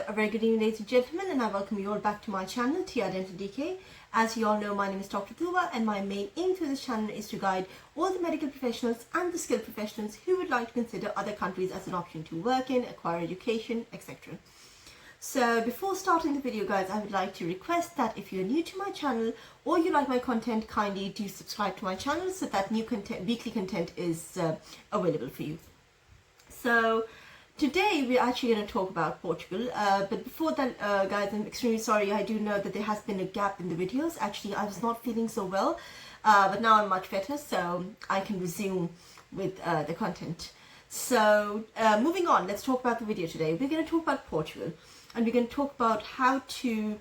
a very good evening, ladies and gentlemen, and I welcome you all back to my channel, TR Dental DK. As you all know, my name is Dr. Tuba, and my main aim through this channel is to guide all the medical professionals and the skilled professionals who would like to consider other countries as an option to work in, acquire education, etc. So before starting the video, guys, I would like to request that if you're new to my channel or you like my content, kindly do subscribe to my channel so that new content, weekly content is available for you. So today we're actually going to talk about Portugal, but before that, guys, I'm extremely sorry. I do know that there has been a gap in the videos. Actually, I was not feeling so well, but now I'm much better, so I can resume with the content. So moving on, let's talk about the video today. We're going to talk about Portugal, and we're going to talk about how to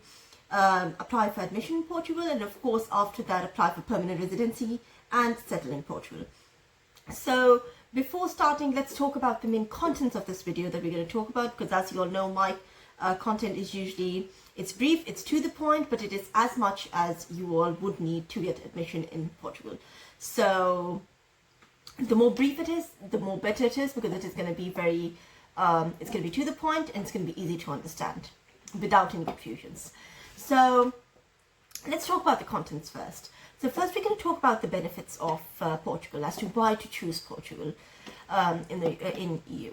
apply for admission in Portugal, and of course after that apply for permanent residency and settle in Portugal. So before starting, let's talk about the main contents of this video that we're going to talk about, because as you all know, my content is usually, it's brief, it's to the point, but it is as much as you all would need to get admission in Portugal. So the more brief it is, the more better it is, because it is going to be very, it's going to be to the point, and it's going to be easy to understand without any confusions. So let's talk about the contents first. So first we're going to talk about the benefits of Portugal, as to why to choose Portugal in EU.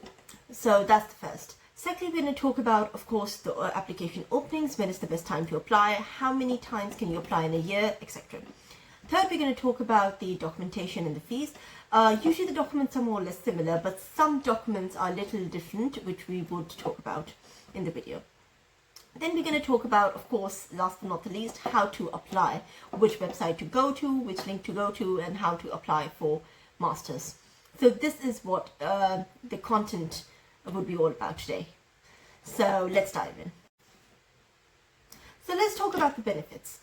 So that's the first. Secondly, we're going to talk about, of course, the application openings, when is the best time to apply, how many times can you apply in a year, etc. Third, we're going to talk about the documentation and the fees. Usually the documents are more or less similar, but some documents are a little different, which we would talk about in the video. Then we're going to talk about, of course, last but not the least, how to apply, which website to go to, which link to go to, and how to apply for masters. So this is what the content would be all about today. So let's dive in. So let's talk about the benefits.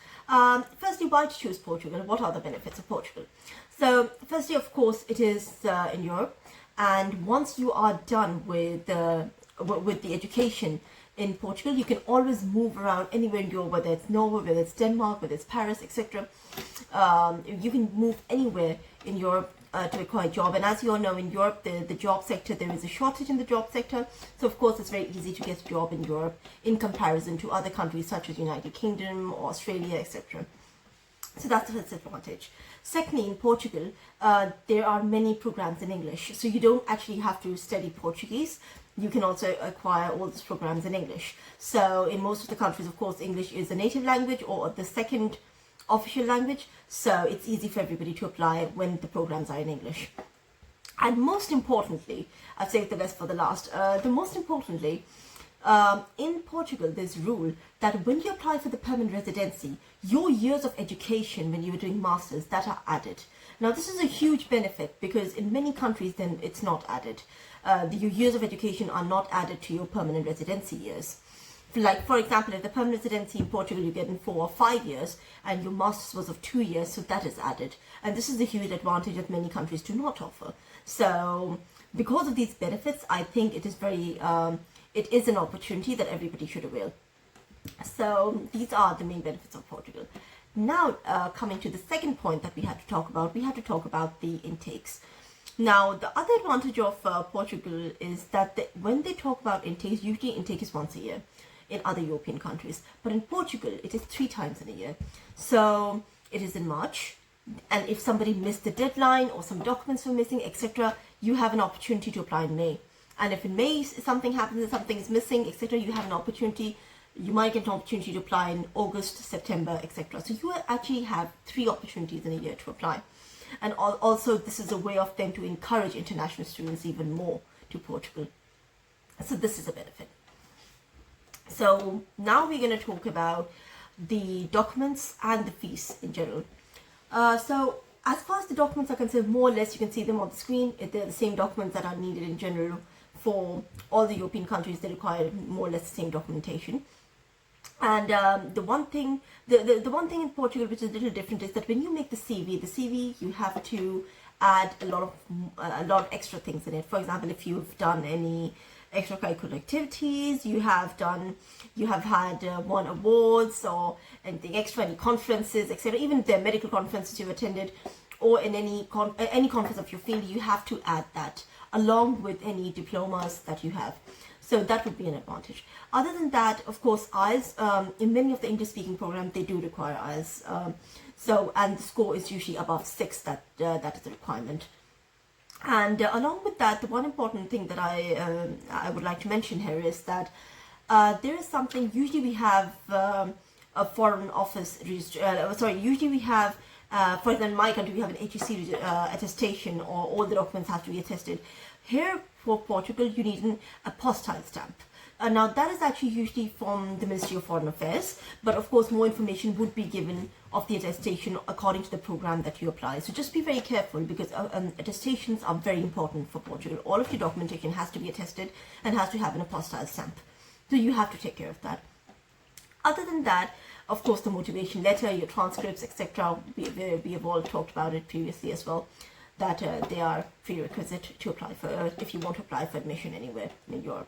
Firstly, why to choose Portugal? What are the benefits of Portugal? So firstly, of course, it is in Europe, and once you are done with the education in Portugal, you can always move around anywhere in Europe, whether it's Norway, whether it's Denmark, whether it's Paris, etc. You can move anywhere in Europe to acquire a job. And as you all know, in Europe, the job sector, there is a shortage in the job sector. So of course, it's very easy to get a job in Europe in comparison to other countries such as United Kingdom or Australia, etc. So that's the first advantage. Secondly, in Portugal, there are many programs in English. So you don't actually have to study Portuguese. You can also acquire all these programs in English. So in most of the countries, of course, English is the native language or the second official language. So it's easy for everybody to apply when the programs are in English. And most importantly, I've saved the best for the last, in Portugal, there's a rule that when you apply for the permanent residency, your years of education when you were doing masters, that are added. Now, this is a huge benefit because in many countries, then it's not added. Your years of education are not added to your permanent residency years. Like, for example, if the permanent residency in Portugal you get in 4 or 5 years, and your master's was of 2 years, so that is added. And this is a huge advantage that many countries do not offer. So because of these benefits, I think it is very, it is an opportunity that everybody should avail. So these are the main benefits of Portugal. Now, coming to the second point that we had to talk about, we had to talk about the intakes. Now, the other advantage of Portugal is that when they talk about intakes, usually intake is once a year in other European countries. But in Portugal, it is 3 times in a year. So it is in March. And if somebody missed the deadline or some documents were missing, etc., you have an opportunity to apply in May. And if in May something happens and something is missing, etc., you have an opportunity. You might get an opportunity to apply in August, September, etc. So you actually have 3 opportunities in a year to apply. And also, this is a way of them to encourage international students even more to Portugal. So this is a benefit. So now we're going to talk about the documents and the fees in general. So as far as the documents are concerned, more or less you can see them on the screen. They're the same documents that are needed in general for all the European countries. They require more or less the same documentation. And the one thing in Portugal which is a little different is that when you make the CV you have to add a lot of extra things in it. For example, if you've done any extracurricular activities, you have had won awards or anything extra, any conferences, etc. Even the medical conferences you've attended, or in any conference of your field, you have to add that along with any diplomas that you have. So that would be an advantage. Other than that, of course, IELTS, in many of the English speaking programs, they do require IELTS. And the score is usually above 6, that is the requirement. And along with that, the one important thing that I would like to mention here is that there is something, usually we have a foreign office, usually we have, for example, in my country, we have an HEC attestation, or all the documents have to be attested. Here for Portugal, you need an apostille stamp. Now that is actually usually from the Ministry of Foreign Affairs, but of course more information would be given of the attestation according to the program that you apply. So just be very careful, because attestations are very important for Portugal. All of your documentation has to be attested and has to have an apostille stamp. So you have to take care of that. Other than that, of course, the motivation letter, your transcripts, etc. We have all talked about it previously as well, that they are prerequisite to apply for, if you want to apply for admission anywhere in Europe.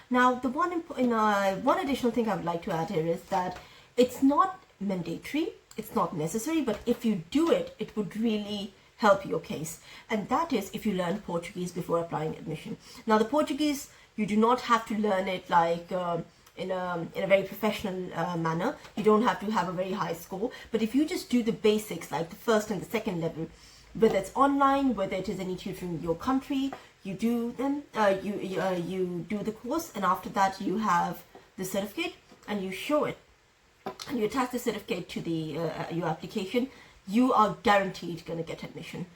Now, the one additional thing I would like to add here is that it's not mandatory, it's not necessary, but if you do it, it would really help your case. And that is if you learn Portuguese before applying admission. Now, the Portuguese, you do not have to learn it like in a very professional manner. You don't have to have a very high score, but if you just do the basics, like the first and the second level, whether it's online, whether it is any tutor in your country, you do them, you do the course, and after that you have the certificate, and you show it, and you attach the certificate to the your application, you are guaranteed going to get admission,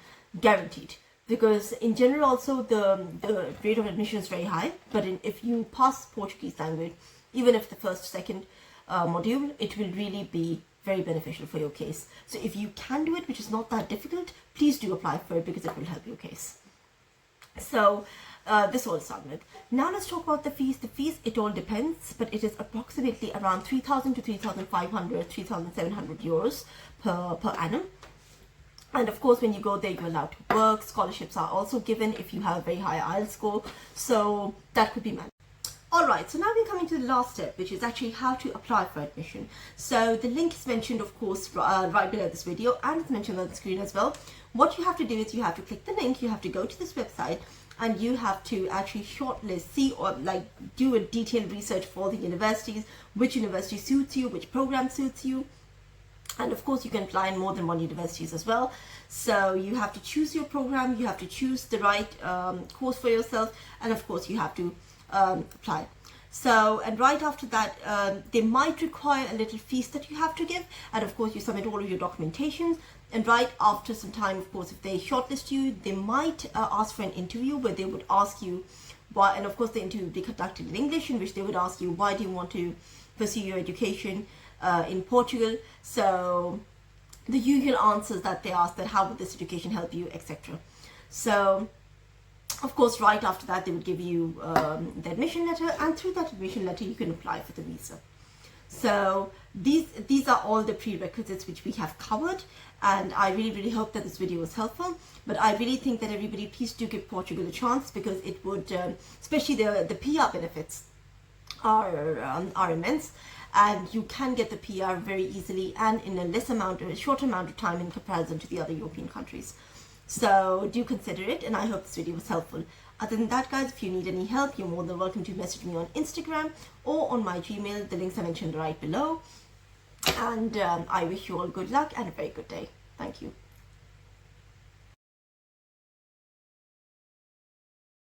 guaranteed. Because in general also the rate of admission is very high, but if you pass Portuguese language, even if the first, second module, it will really be very beneficial for your case. So if you can do it, which is not that difficult, please do apply for it, because it will help your case. So this all sounded. Now let's talk about the fees. The fees, it all depends, but it is approximately around 3,000 to 3,500, 3,700 euros per annum. And of course, when you go there, you're allowed to work. Scholarships are also given if you have a very high IELTS score. So that could be managed. Alright, so now we're coming to the last step, which is actually how to apply for admission. So the link is mentioned, of course, right below this video, and it's mentioned on the screen as well. What you have to do is you have to click the link, you have to go to this website, and you have to actually shortlist, see, or like do a detailed research for the universities, which university suits you, which program suits you. And of course, you can apply in more than one universities as well. So you have to choose your program, you have to choose the right course for yourself, and of course you have to apply. So, and right after that, they might require a little fees that you have to give, and of course you submit all of your documentation. And right after some time, of course, if they shortlist you, they might ask for an interview where they would ask you why, and of course the interview will be conducted in English, in which they would ask you, why do you want to pursue your education in Portugal? So the usual answers that they ask, that how would this education help you, etc. So of course, right after that, they would give you the admission letter, and through that admission letter, you can apply for the visa. So these are all the prerequisites which we have covered, and I really hope that this video was helpful. But I really think that everybody, please do give Portugal a chance, because it would, especially the PR benefits are immense, and you can get the PR very easily and in a short amount of time in comparison to the other European countries. So do consider it, and I hope this video was helpful. Other than that, guys, if you need any help, you're more than welcome to message me on Instagram or on my Gmail. The links are mentioned right below. And I wish you all good luck and a very good day. Thank you.